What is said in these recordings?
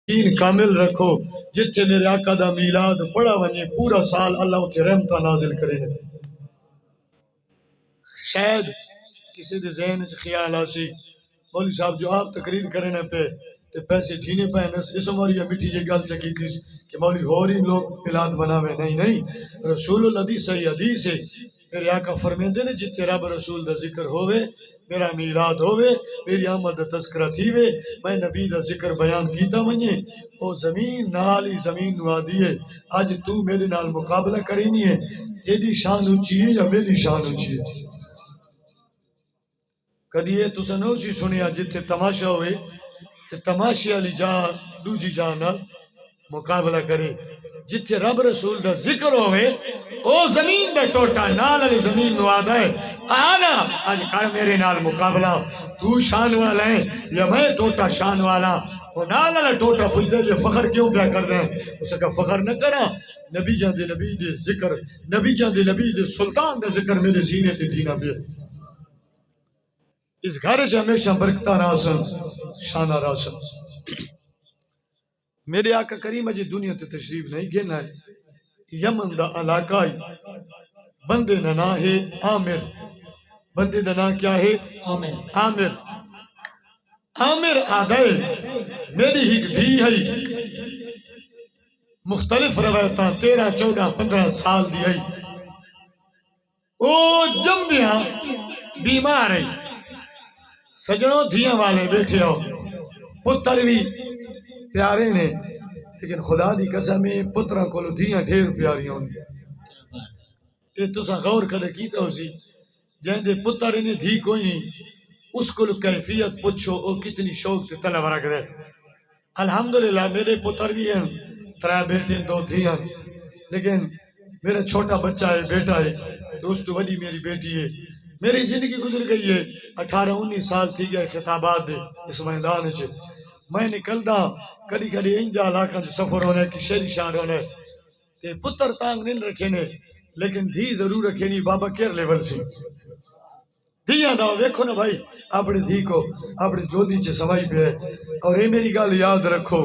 دین کامل رکھو جتھے میرے آقا دا میلاد پڑھا ونجے پورا سال اللہ اتھے رحمتہ نازل کرے۔ شاید کسی دے ذہن وچ خیال آسی مولوی صاحب جو آپ تقریر کرنے پہ تے پیسے ٹھینے پہ اس عمر یہ میٹھی یہ گل چکی تھی کہ مولوی ہو رہی لوگ میلاد بناوے، نہیں رسول اللہ دی صحیح حدیث ہے، میرے آقا فرمیندے نے جتھے رب رسول دا ذکر ہوئے میرا میلاد ہوئے میری آمد دا تذکرہ تھیوے میں نبی دا ذکر بیان کیتا ونجے او زمین نال ہی زمین نوا دیے اج تو میرے نال مقابلہ کرینی ہے، تیری شان اونچی ہے یا میری شان اونچی ہے؟ کدی یہ تساں نہ سی سنیا جتھے تماشا ہوئے تے تماشے والی جا دوجی جا نال مقابلہ کرے، جتھے رب رسول دا ذکر ہوئے او زمین دا ٹوٹا نال علی زمین نوادا ہے آنا آج کر میرے نال مقابلہ، تو شان والا ہے یا میں ٹوٹا شان والا؟ وہ نال علی ٹوٹا پوچھتا ہے یہ فخر کیوں پیا کر رہے ہیں؟ اس کا فخر نہ کرا، نبی جان دے نبی دے ذکر، نبی جان دے نبی دے سلطان دے ذکر میرے سینے تے دینا پہ، اس گھر سے ہمیشہ برکتہ راسن شانہ راسن۔ میرے آقا کریم اجی دنیا تے تشریف نہیں گھنا ہے، یمن دا علاقہ ہی بندے دا نام ہے عامر، بندے دا نام کیا ہے؟ عامر۔ عامر آدھے میری ہی دھی ہے مختلف روایتاں 13 14 15 سال دی ہے، او جمدیاں بیمار ہے، سجنوں دھیاں والے بیٹھے ہو، پتر بھی پیارے نے لیکن خدا دی قسم ہے پترہ کو دھیاں ڈھیر پیاریاں ہوں گی۔ یہ تسا غور کدے کیتا ہو سی جہاں دے پتر انہیں دھی کوئی نہیں اس کو کیفیت پوچھو او کتنی شوق تے طلب رکھ دے۔ الحمدللہ میرے پتر بھی ہیں 3 بیٹے 2 دھیاں، لیکن میرا چھوٹا بچہ ہے بیٹا ہے تو اس تو وڈی میری بیٹی ہے۔ میری زندگی گزر گئی ہے 18 19 سال تھی گئے خطابات دے اس میدان چھے، میں نکلدا کدی کدی انجا علاقہ جو سفر ہونے کی شہری شہر ہونے تے پتر تانگ نہیں رکھے نے لیکن دھی ضرور رکھے نہیں بابا کیر لیول سی دھیاں دا ویکھو نا بھائی اپنی دھی کو اپنی جودی چے سوائی پہ ہے۔ اور یہ میری گال یاد رکھو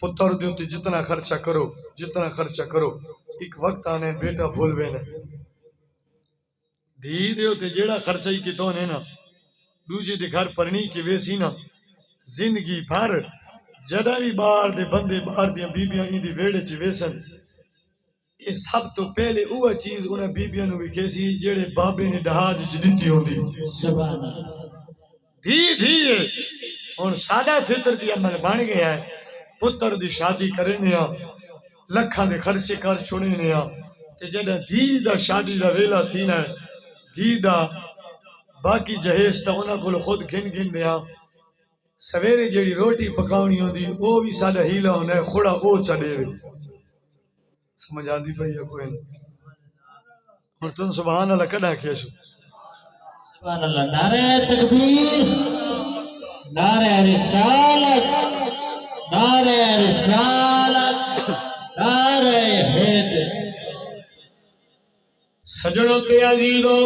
پتر دیوں تے جتنا خرچہ کرو ایک وقت آنے بیٹا بھول وے نا دھی دیو تے جیڑا خرچہ ہی کتوں نے نا دوجی دے گھر پرنی کی ویسی نا زندگی بھر جدہ بھی باہر دے بندے باہر دیاں بیبیاں ہی دی ویڑے چی ویسن یہ سب تو پہلے اوہ چیز انہیں بیبیاں نو بھی کیسی جیڑے بابے نے ڈہاج جدیتی ہوں دی دھی ہے ان سادہ فطر دی عمل بان گیا ہے پتر دی شادی کرنے ہاں لکھاں دے خرچے کر چھوڑنے ہاں تے جدہ دھی دا شادی دا ویلا تھی نا دھی دا باقی جہیز تا انہاں کو خود گھن دیا سویرے جیڑی روٹی پکاونی ہوں دی وہ بھی سادہ ہیلا ہونا ہے کھوڑا او چڑے ہوئے سمجھ آدھی پہی ہے کوئی نہیں اور تم سبحان اللہ کڑا کیا شو سبحان اللہ نعرہ تکبیر نعرہ رسالت نعرہ حیدر سجنوں کے عزیزوں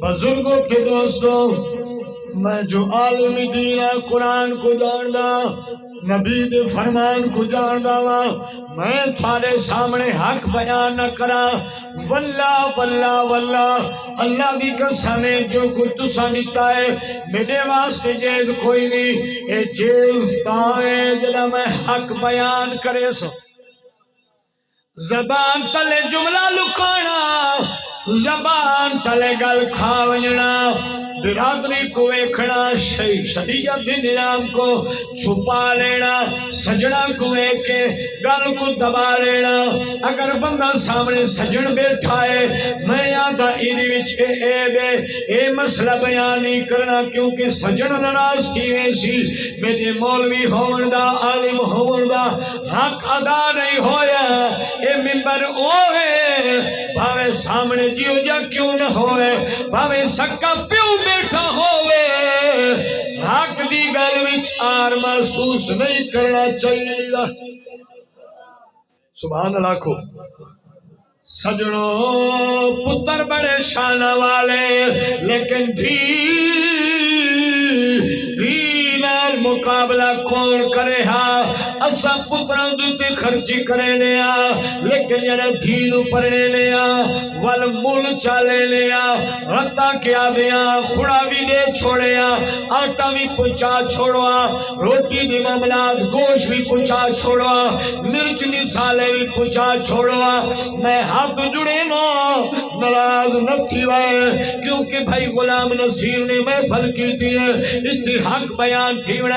بزرگوں کے دوستوں میں جو عالم دین قرآن کو جاندا نبی دے فرمان کو جاندا وا میں تھارے سامنے حق بیان نہ کرا واللہ واللہ واللہ اللہ دی قسم ہے جو کچھ تساں دیتا ہے میرے واسطے جیز کوئی نہیں اے جیز تائیں جلا میں حق بیان کرے سو زبان تلے جملہ لکانا زبان تلے گل کھا ونجنا برادری کو ایکھنا شریعت نظام کو چھپا لینا سجنہ کو ایکے گل کو دبا لینا اگر بندہ سامنے سجن بیٹھا ہے میں یادہ ایدی وچ اے مسئلہ بیان نہیں کرنا کیونکہ سجن نراز تھی ویسی میرے مولوی ہون دا عالم ہون دا حق ادا نہیں ہویا اے ممبر اوہ بھاوے سامنے جیو جا کیوں نہ ہوئے بھاوے سکا پیوں بیٹھا ہوئے حق دی گل وچ آر محسوس نہیں کرنا چاہیے سبحان اللہ کو سجنوں پتر بڑے شان والے لیکن دھی نال مقابلہ کون کرے ہاں اسا پتران دوتے خرچی کرے لیا لیکن جنہ دھینو پرنے لیا والمول چالے لیا رتا کیا بیا کھڑا بھی دے چھوڑیا آٹا بھی پچا چھوڑوا روٹی دی معاملات گوشت بھی پچا چھوڑوا مرچ مسالے بھی پچا چھوڑوا میں ہاتھ جڑے نا ناراض نہ تھی وے کیونکہ بھائی غلام نصیر نے محفل کی تھی اتنی حق بیان تھی وے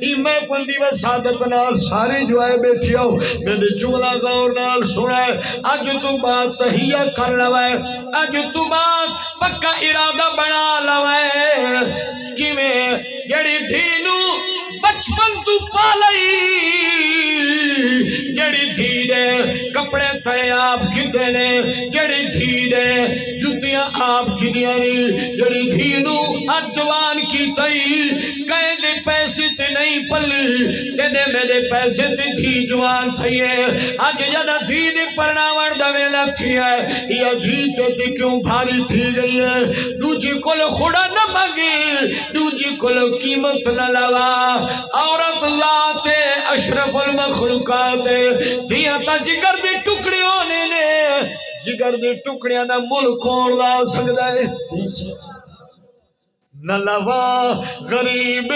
ای محفل دی وسادت نال سارے جو ہے بیٹھی ہو میرے جملہ غور نال سنے اج تو بات تحیہ کر لوے اج تو بات پکا ارادہ بنا لوے کہ میں جڑی دھینو بچپن تو پالائی جڑی دھیرے کپڑے تے آپ کی دینے جڑی دھیرے جتیاں آپ کی دینے جڑی دھینو اجوان کی تئی کہے دے پیسے تے نہیں پلی تینے میرے پیسے تے دھی جوان تھی ہے آج جدہ دھی دے پرناوڑ دویلہ تھی ہے یہ دھی تے کیوں بھاری تھی گئی ہے دوجی کل خدا نہ مگی دوجی کل قیمت نہ لوا عورت لاتے اشرف المخلوقات دیا تا جگر دے ٹکڑی ہونے نے جگر دے ٹکڑیاں دا ملک کون لا سکتا ہے نلوا غریب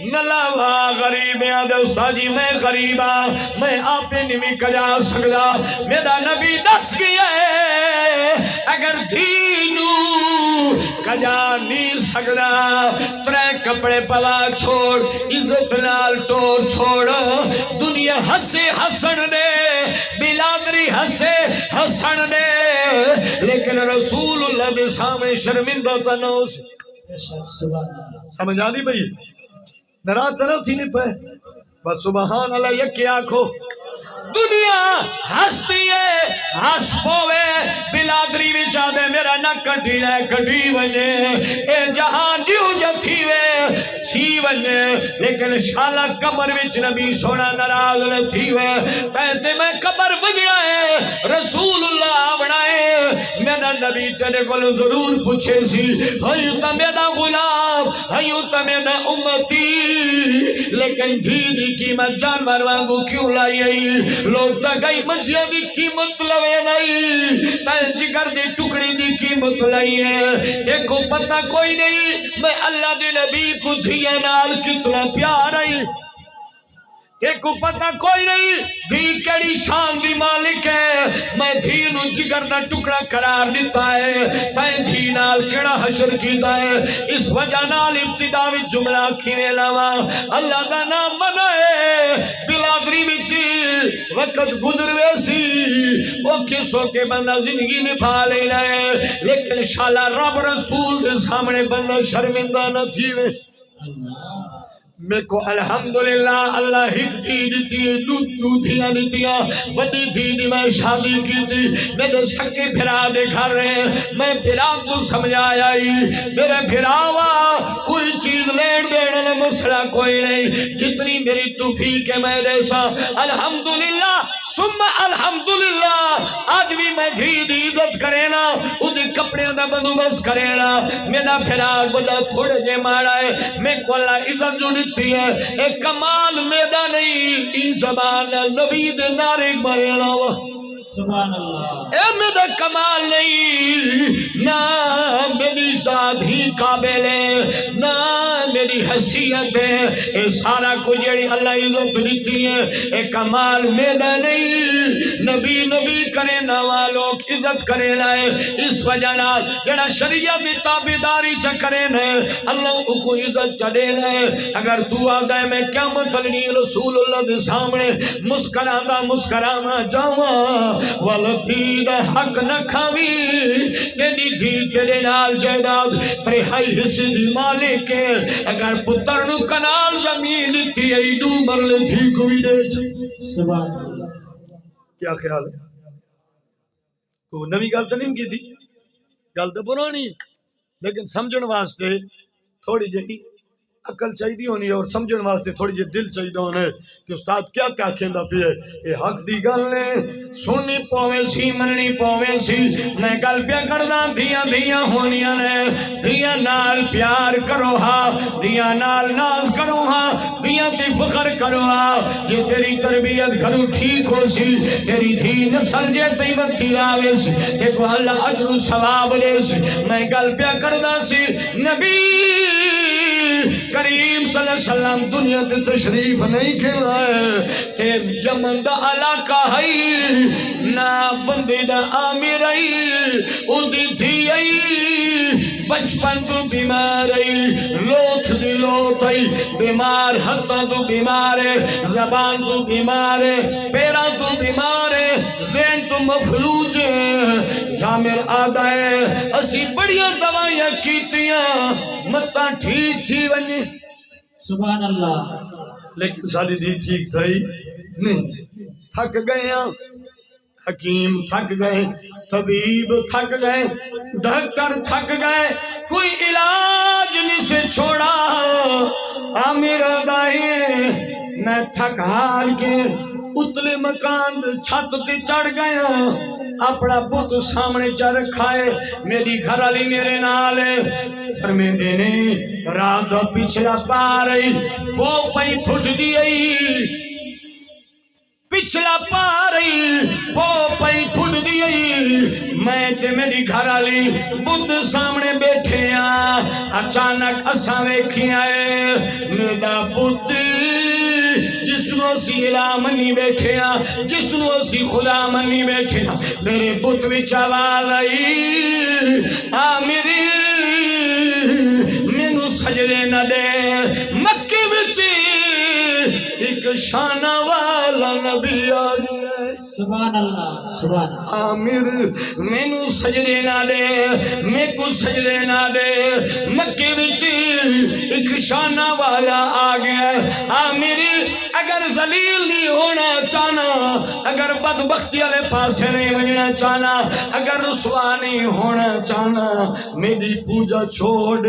نلوا غریب آدھے استاد جی میں غریبا میں آپ نہیں کجا سکتا میرا نبی دس گیا ہے اگر دینو کجا نہیں سکتا ترے کپڑے پلا چھوڑ عزت نال ٹور چھوڑ دنیا ہسے ہسن دے بلادری ہسے ہسن دے لیکن رسول اللہ دے سامنے شرمندہ تنوس سمجھ آنی بھئی نراز طرف تھی نہیں پہ بس سبحان اللہ یک کیا کھو دنیا ہستی ہے ہس پوے بلادری بھی چاہدے میرا نہ کٹی لے کٹی بنے اے جہاں دیو جتھی وے چھی بنے لیکن شالا قبر وچ نبی سونا نراز نہ تھی وے کہتے میں قبر بجڑا ہے رسول اللہ بنائے میرا نبی تیرے کو ضرور پوچھے سی ہیو تا میرا غلام ہیو تا میرا امتی لیکن دھی قیمت جانور وانگو کیوں لائی لوگ تا گئی منجیاں دی قیمت لوے نہیں تا جگر دی ٹکڑی دی قیمت لائی ہے دیکھو پتہ کوئی نہیں میں اللہ دی نبی کو دھیے نال کتنا پیار آئی دیکھو پتہ کوئی نہیں دھی کڑی شان دی مالک ہے میں دھی نو جگر دا ٹکڑا قرار دیتا ہے تائیں دھی نال کڑا حشر کیتا ہے اس وجہ نال ابتداوی جملہ کھینے لوا اللہ دا نام منائے بلادری بچی وقت گزر ویسی وہ کسوں کے بندہ زندگی میں پھا لے لائے لیکن شالا رب رسول دے سامنے بندہ شرمندہ نہ تھی وے میں کو الحمدللہ اللہ ہک دی دیتی ہے دودھیاں دیتی ہیں وڈی تھی دی میں شادی کی تھی میرے سکے پھرا دے گھر رہے میں پھرا کو سمجھایا ہی میرے پھراوا کوئی چیز لیڑ دینا مسئلہ کوئی نہیں جتنی میری توفیق ہے میرے سا الحمدللہ ثم الحمدللہ آج بھی میں دھی دی عزت کرینا ادھی کپڑے دا بندوبست کرینا میرا پھرا بڑا تھوڑے جے مارا ہے میں کو اللہ عزت جو دیتی ہے ایک کمال میدہ نہیں ای زبان نبی دے نارے بارے علاوہ سبحان اللہ اے میرا کمال نہیں نہ میری ذات ہی قابل ہے نہ میری حیثیت ہے اے سارا کو جڑی اللہ عزت دیتی ہے اے کمال میرا نہیں نبی نبی کرے نوالوک عزت کرے لائے اس وجہ نال جڑا شریعت تابیداری چکرے نے اللہ کو عزت چڑے لائے اگر تو آگئے میں کیا مطلنی رسول اللہ دے سامنے مسکرانا جاواں والدید حق نہ کھاوی تیری دھی تیرے نال جائداد ترہائی حصے دی مالک ہے اگر پتر نو کنال زمین تھی ایڈو مرلے دھی کو بھی دے سبحان اللہ کیا خیال ہے تو نوی گل تو نہیں کی تھی گل تو پرانی لیکن سمجھن واسطے تھوڑی جہی عقل چاہیے ہونی اور سمجھن واسطے تھوڑی جی دل چاہیے ہونے کہ استاد کیا کیا کھیندا پیے یہ حق دی گل نے سننی پوے سی مننی پوے سی میں گل پیا کردا دھیاں دھیاں ہونیاں نے دھیاں نال پیار کرو ہا دھیاں نال ناز کرو ہا دھیاں تے فخر کرو ہا جے تیری تربیت گھروں ٹھیک ہو سی تیری دھی نسل جے تے وقتی لاوے سی تے کو اللہ اجر و ثواب دے سی میں گل پیا کردا سی نبی کریم صلی اللہ علیہ وسلم دنیا تے تشریف نہیں کھلا ہے تے یمن دا علاقہ ہے نا بندے دا آمیر ہے ان دی تھی ہے بچپن تو بیمار ہے لوتھ دی لوتھ ہے بیمار ہتھاں تو بیمار ہے زبان تو بیمار ہے پیراں تو بیمار ہے ذہن تو مفلوج ہے یا میرا آدھا ہے اسی بڑیاں دوائیاں کیتیاں متاں ٹھیک تھی ونی سبحان اللہ لیکن ساری دی ٹھیک تھی نہیں تھک گئے ہیں حکیم تھک گئے طبیب تھک گئے ڈاکٹر تھک گئے کوئی علاج نہیں سے چھوڑا آمیر دائیں میں تھک ہار کے اتلے مکان چھت تے چڑھ گیا اپنا بت سامنے چا رکھا ہے میری گھر والی میرے نال فرمے دینے رات دا پچھلا پا رہی وہ پئی پھٹ دی آئی پچھلا پا رہی وہ پئی پھٹ دی آئی میں تے میری گھر والی بت سامنے بیٹھے ہیں اچانک اساں ویکھیا ہے میرا بت جس نو اسی الہ منی بیٹھے ہیں جس نو اسی خدا منی بیٹھے ہیں میرے بت وچ آواز آئی آمری مینوں سجدے نہ دے مکے وچ ایک شانہ والا نبی آ گیا سبحان اللہ سبحان اللہ آمیر مینوں سجدے نہ دے میں کو سجدے نہ دے مکے وچ ایک شانہ والا آ گیا آمیر اگر ذلیل نہیں ہونا چاہنا اگر بدبختی والے پاسے نہیں بننا چاہنا اگر رسوا نہیں ہونا چاہنا میری پوجا چھوڑ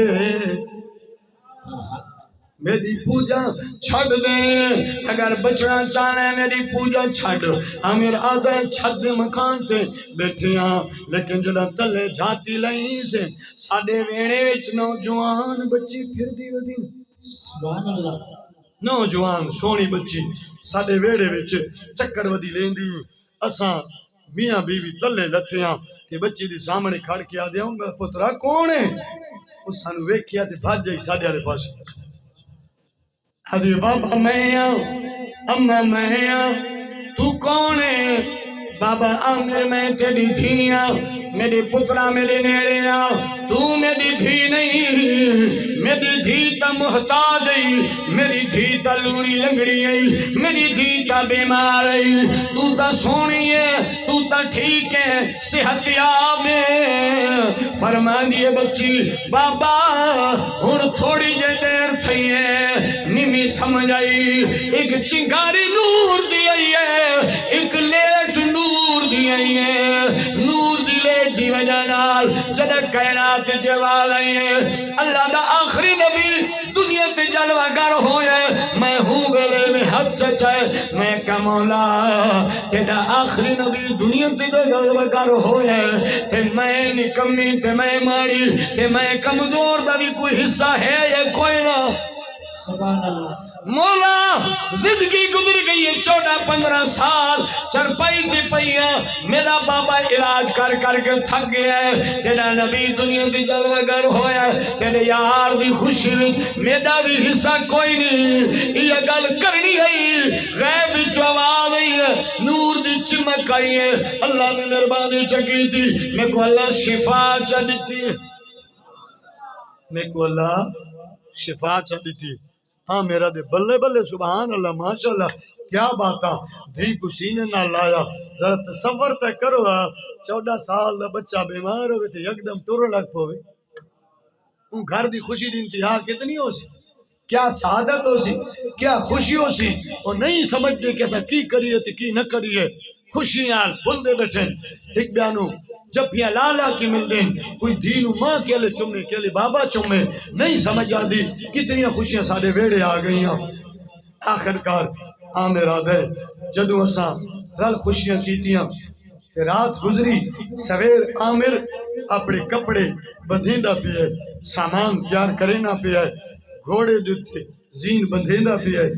میری پوجا چھڑ دے اگر بچنا چاہنا ہے میری پوجا چھڑ امیر آدھے چھت مکان تے بیٹھے ہاں لیکن جڑا تلے جاتی لائیں سے ساڑے ویڑے وچ نوجوان بچی پھر دی ودی سبحان اللہ نوجوان سونی بچی ساڑے ویڑے وچ چکر ودی لیں دی اساں میاں بیوی تلے لتھے ہاں تے بچی دی سامنے کھڑ کے آ دیا ہوں گا پترہ کون ہے اس سانو ویکھیا تے بھاج جائی ساڑے آلے پاس حضی بابا میں اماں میں تو کون ہے بابا آمیر میں تیری دھیاں میری پترہ میرے نیڑے آ تو میری دھی نہیں میری دھی تا محتاج ہے میری دھی تا لوڑی لنگڑی ہے میری دھی تا بیمار ہے تو تا سونی ہے تو تا ٹھیک ہے صحت یاب ہے فرما دیے بچی بابا ہن تھوڑی جے دیر تھی ہے نمی سمجھ آئی ایک چنگاری نور دی آئی ہے ایک لیٹ نور دی آئی ہے نور دی لیٹ دی وجہ نال جدہ کائنات جوال آئی ہے اللہ دا آخری نبی دنیا تے جلوہ گر ہوئے میں ہوں گلے میں حد چچائے میں کا مولا تیرا آخری نبی دنیا تے جلوہ گر ہوئے تے میں نکمی تے میں ماری تے میں کمزور دا بھی کوئی حصہ ہے یا کوئی نہ سبحان اللہ مولا زندگی گزر گئی ہے 14-15 سال چرپائی تے پئیا میرا بابا علاج کر کر کے تھک گیا ہے تیرا نبی دنیا دی جلوہ گر ہویا ہے تیرے یار دی خوشی میرا بھی حصہ کوئی نہیں یہ گل کرنی ہے غیب جو آواز آئی ہے نور دی چمک آئی ہے اللہ نے مہربانی چکی تھی میں کو اللہ شفا چاہتی ہے میں کو اللہ شفا چاہتی ہاں میرا دے بلے بلے سبحان اللہ ماشاءاللہ کیا باتا دھی کو سینے نہ لایا ذرا تصور تے کرو 14 سال دا بچہ بیمار ہوئے تھے یکدم ٹور لگ پوے ان گھر دی خوشی دی انتہا کتنی ہو سی کیا سعادت ہو سی کیا خوشی ہو سی اور نہیں سمجھتے کیسا کی کریے تھی کی نہ کریے خوشی نال بھول دے بیٹھے ایک بیانو جب لالا کی مل دیں کوئی دین ماں کے لے چمے کے لے بابا چمے نہیں سمجھ آدھی کتنی خوشیاں سارے ویڑے آ گئی ہیں آخر کار عامر آدھے جدو اساں رل خوشیاں کیتیاں کہ رات گزری سویر عامر اپنے کپڑے بدھیندہ پہ ہے سامان تیار کرینا پہ ہے گھوڑے دیتے زین بندھیندہ پہ ہے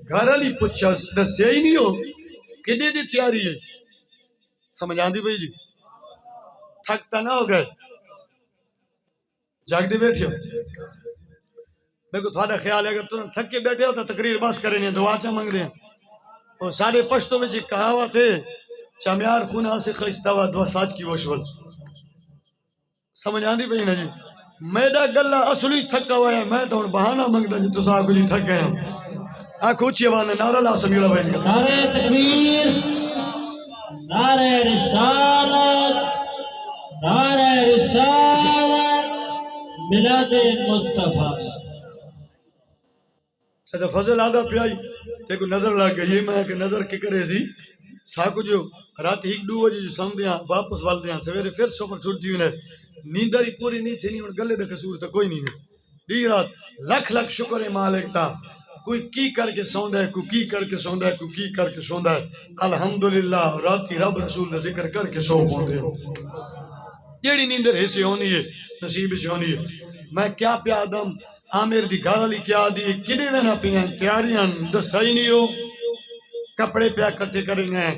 گھر علی پچھا دسیا ہی نہیں ہو کدے دی تیاری ہے سمجھ آن دی بھئی جی تھکتا نہ ہو گئے جاگ دے بیٹھے ہو میں کو تھوڑا خیال ہے اگر تم تھک کے بیٹھے ہو تو تقریر بس کریں دعا چا منگ دیں اور سارے پشتوں میں جی کہاوت ہے چمیار خونہ سے خیستہ ہوا دعا ساج کی وشول سمجھ آن دی بھئی نا جی میڈا گلہ اصلی تھکا ہوا ہے میں تو ان بہانہ منگ دیں تو ساکو جی تھک گئے ہیں آنکھ اچھی آواز نے نعرہ لا سمیلہ بھائی نعرہ تکبیر نعرہ رسالت نعرہ رسالت ملاد مصطفیٰ اچھا فضل آدھا پیائی دیکھو نظر لگ گئی یہ میں کہ نظر کی کرے سی ساکو جو رات ایک دو بجے جو سمدیاں واپس والدیاں سویرے پھر سفر چھوٹی ہوئے نینداری پوری نہیں تھی نہیں اور گلے دے قصور تا کوئی نہیں دی رات لکھ لکھ شکر ہے مالک تا کوئی کی کر کے سوندا ہے کوئی کی کر کے سوندا ہے کوئی کی کر کے سوندا ہے الحمدللہ راتی رب رسول دا ذکر کر کے سو پوندے ہو جیڑی نیندر حصے ہونی ہے نصیب سے ہونی ہے میں کیا پیا آدم عامر دی گھر علی کیا دی کدے وینا پیاں تیاریاں دسائی نہیں ہو کپڑے پیا کٹھے کریں گے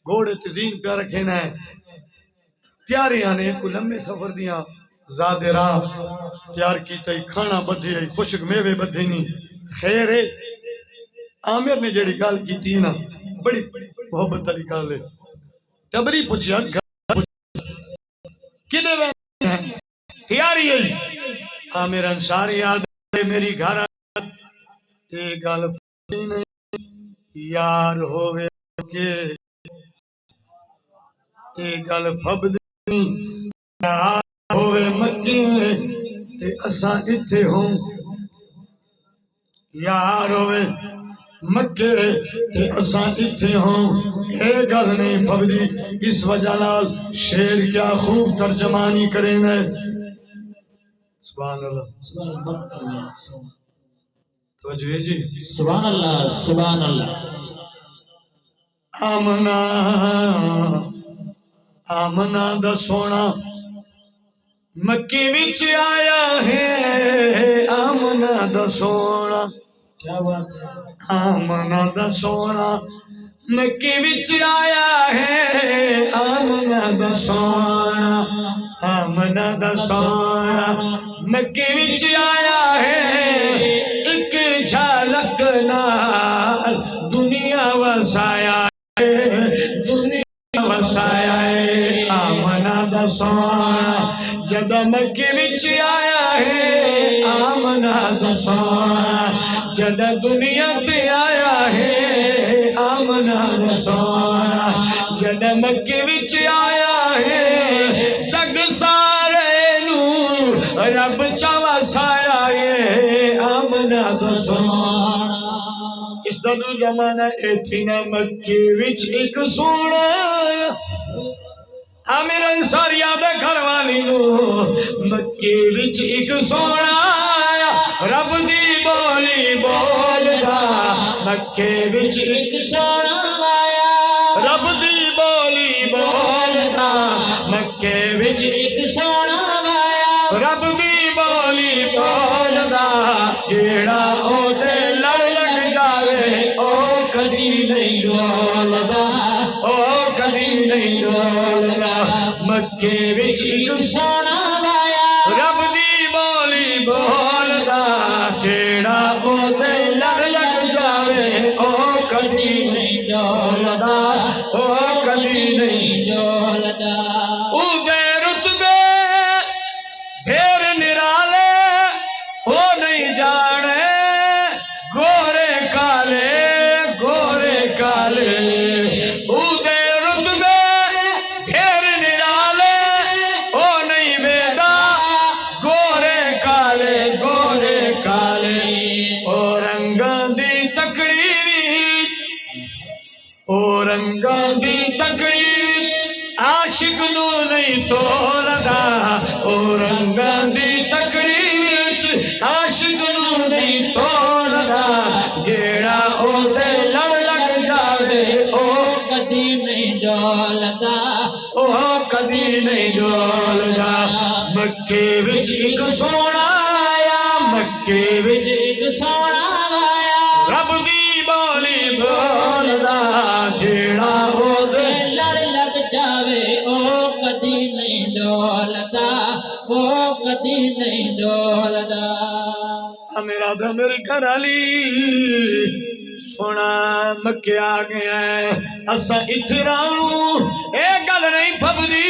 گھوڑے تزین پیا رکھیں گے تیاریاں نے کو لمبے سفر دیاں زاد راہ تیار کی تئی کھانا بدھی ہے خوشک میوے بدھی نہیں خیر ہے عامر نے جڑی گال کی تھی نا بڑی محبت علی گال ہے تبری پوچھا کدے وینا تیاری ہے عامر انصاری یاد ہے میری گھر اے گال نہیں یار ہوئے کے اے گل پھب دی یار ہوئے مکے تے اساں اتھے ہوں یار ہوئے مکے تے اساں اتھے ہوں اے گل نہیں پھب دی اس وجہ نال شیر کیا خوب ترجمانی کریں گے سبحان اللہ سبحان اللہ توجہ ہے جی سبحان اللہ سبحان اللہ آمنا آمنا دا سونا مکی وچ آیا ہے آمنا دا سونا کیا بات ہے آمنا دا سونا مکی وچ آیا ہے آمنا دا سونا آمنا دا سونا مکی وچ آیا ہے ایک جھلک نال دنیا وسایا ہے دنیا وسایا ہے آمنا دا سونا جب مکی وچ آیا ہے آمنا دا سونا جب دنیا تے آیا ہے آمنا دا سونا جب مکی وچ آیا ہے جگ سارے نو رب چاوا سایا ہے آمنا دا سونا اس دا دو زمانہ ایتھینا مکی وچ ایک سونا عامر انصاری یاد گھر والی نو مکی وچ ایک سونا رب دی بولی بولدا مکی وچ ایک سونا رب دی بولی بولدا مکی وچ ایک سونا رب دی بولی بولدا جیڑا او دے لگ جاوے او کدی نہیں ڈولدا او کدی نہیں ڈولدا مکے وچ ایک سونا رب دی بولی بولدا جیڑا او دے لگ جاوے او کدی نہیں ڈولدا او کدی نہیں ڈولدا او دے رتبے ڈھیر نرالے او نہیں جانے گورے کالے او دے رتبے ڈھیر نرالے او نہیں بیدا گورے کالے او رنگاں دی تکڑی او رنگاں دی تکڑی آ عاشق نو نہیں تولدا او رنگاں دی تقریر عاشق نو نہیں تولدا جیڑا او دے لڑ لگ جاوے او کدی نہیں ڈولدا او کدی نہیں ڈولدا مکے وچ ایک سونا آیا مکے وچ ایک سونا آیا رب دی بولی بولدا جیڑا او دے لڑ لگ جاوے او کدی نہیں ڈولدا او کدی نہیں ڈولدا میرا دا میری گھر علی سونا مکے آ گیا ہے اسا اتھرانو اے گل نہیں پھبدی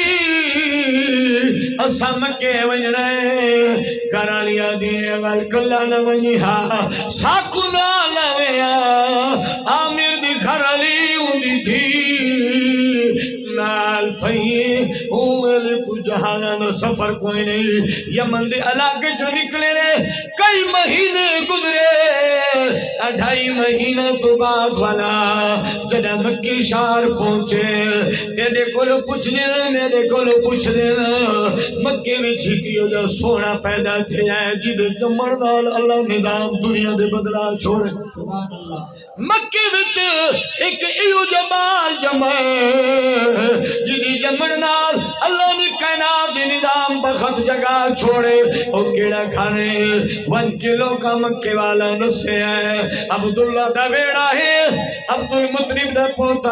اسا مکے ونجنا ہے گھر علی آدھے والکلہ نہ ونجی ہاں ساکو نہ لویا آمیر دی گھر علی ہوندی تھی نال پھئی اوہلے کو جہانا نہ سفر کوئی نہیں یمن دے علاقے جو نکلے کئی مہینے گزرے 2.5 مہینہ تو بعد والا جدہ مکی شہر پہنچے تیرے کولو پوچھ دینا میرے کولو پوچھ دینا مکے میں چھکیو جو سونا پیدا تھے آئے جدے جمڑ نال اللہ نظام دنیا دے بدلا چھوڑے سبحان اللہ مکے وچ ایک ایو جمال جمع جدی جمڑ نال اللہ نے کائنات دے نظام بخت جگہ چھوڑے او کیڑا کھانے 1 کلو کا مکے والا نسے ہے عبداللہ دا بیڑا ہے عبدالمطلب دا پوتا